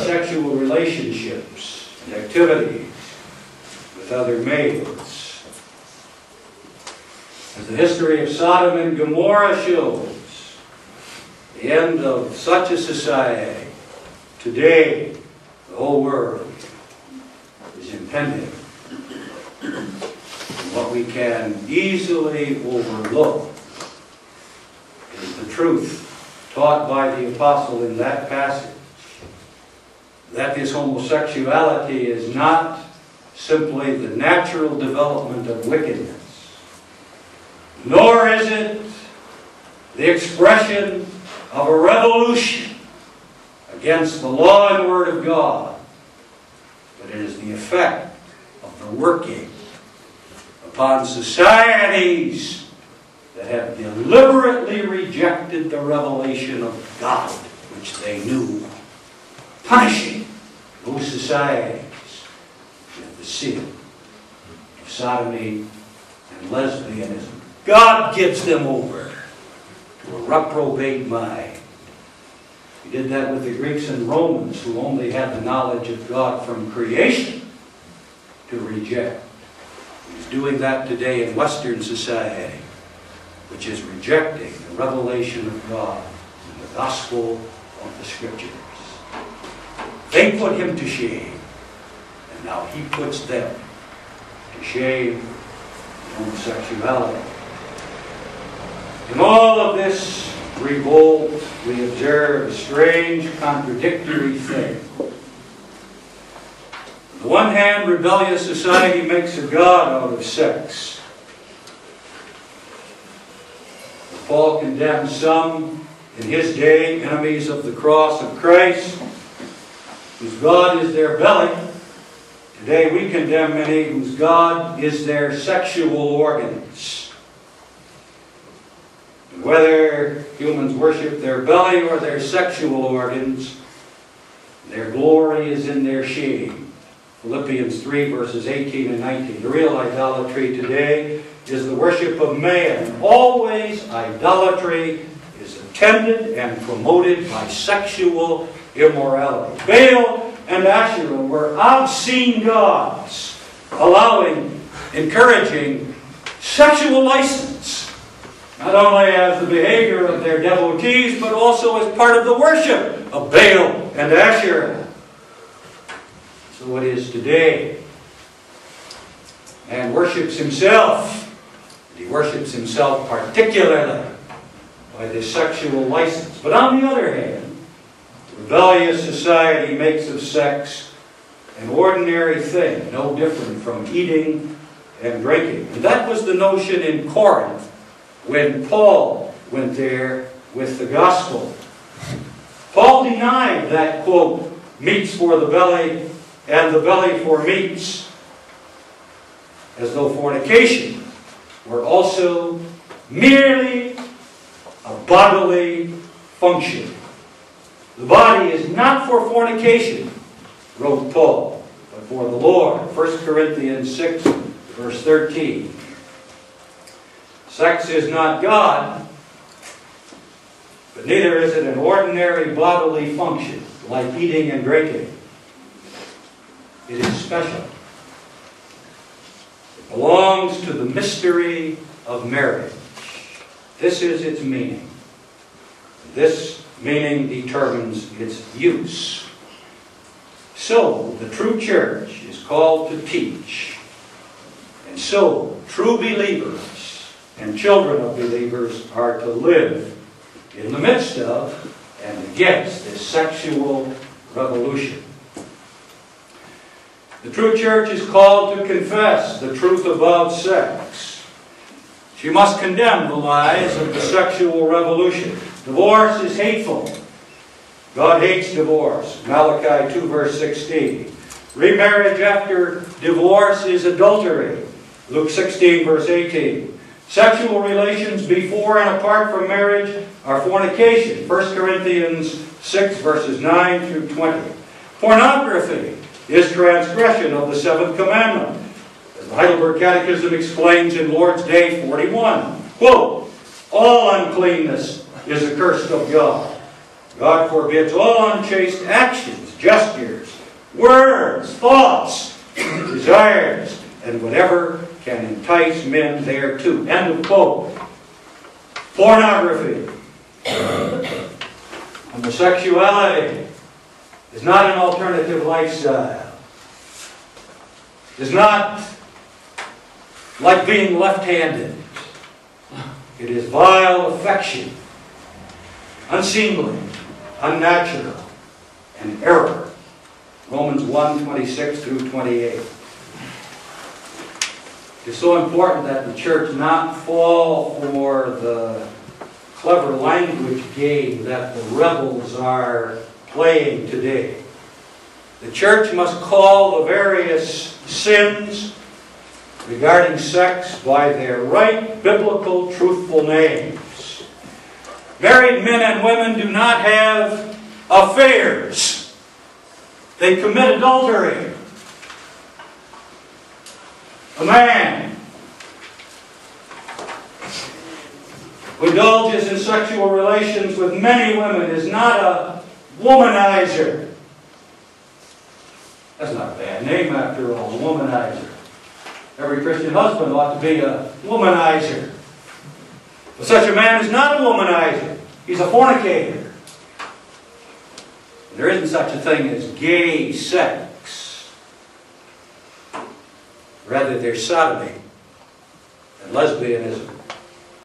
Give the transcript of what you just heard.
sexual relationships and activities with other males. As the history of Sodom and Gomorrah shows, the end of such a society, today, the whole world is impending. And what we can easily overlook is the truth taught by the apostle in that passage, that this homosexuality is not simply the natural development of wickedness, nor is it the expression of a revolution against the law and word of God, but it is the effect of the working upon societies that have deliberately rejected the revelation of God, which they knew, punishing those societies with the sin of sodomy and lesbianism. God gives them over to a reprobate mind. He did that with the Greeks and Romans, who only had the knowledge of God from creation to reject. He's doing that today in Western society, which is rejecting the revelation of God and the gospel of the Scriptures. They put him to shame, and now he puts them to shame in homosexuality. In all of this revolt, we observe a strange, contradictory thing. On the one hand, rebellious society makes a god out of sex. Paul condemned some in his day, enemies of the cross of Christ, whose God is their belly. Today we condemn many whose God is their sexual organs. And whether humans worship their belly or their sexual organs, their glory is in their shame. Philippians 3 verses 18 and 19. The real idolatry today is the worship of man. Always idolatry is attended and promoted by sexual immorality. Baal and Asherah were obscene gods, encouraging sexual license, not only as the behavior of their devotees, but also as part of the worship of Baal and Asherah. So it is today. Man worships himself. He worships himself particularly by this sexual license. But on the other hand, rebellious society makes of sex an ordinary thing, no different from eating and drinking. And that was the notion in Corinth when Paul went there with the gospel. Paul denied that, quote, meats for the belly and the belly for meats, as though fornication were also merely a bodily function. The body is not for fornication, wrote Paul, but for the Lord. 1 Corinthians 6, verse 13. Sex is not God, but neither is it an ordinary bodily function, like eating and drinking. It is special. It belongs to the mystery of marriage. This is its meaning. This meaning determines its use. So, the true church is called to teach. And so, true believers and children of believers are to live in the midst of and against this sexual revolution. The true church is called to confess the truth about sex. She must condemn the lies of the sexual revolution. Divorce is hateful. God hates divorce. Malachi 2 verse 16. Remarriage after divorce is adultery. Luke 16 verse 18. Sexual relations before and apart from marriage are fornication. 1 Corinthians 6 verses 9 through 20. Pornography is transgression of the seventh commandment. As the Heidelberg Catechism explains in Lord's Day 41, quote, all uncleanness is accursed of God. God forbids all unchaste actions, gestures, words, thoughts, desires, and whatever can entice men thereto. End of quote. Pornography. Homosexuality is not an alternative lifestyle. It is not like being left-handed. It is vile affection, unseemly, unnatural, and error. Romans 1:26 through 28. It's so important that the church not fall for the clever language game that the rebels are playing today. The church must call the various sins regarding sex by their right biblical truthful names. Married men and women do not have affairs. They commit adultery. A man who indulges in sexual relations with many women is not a womanizer. That's not a bad name after all, womanizer. Every Christian husband ought to be a womanizer. But such a man is not a womanizer. He's a fornicator. There isn't such a thing as gay sex. Rather, there's sodomy and lesbianism.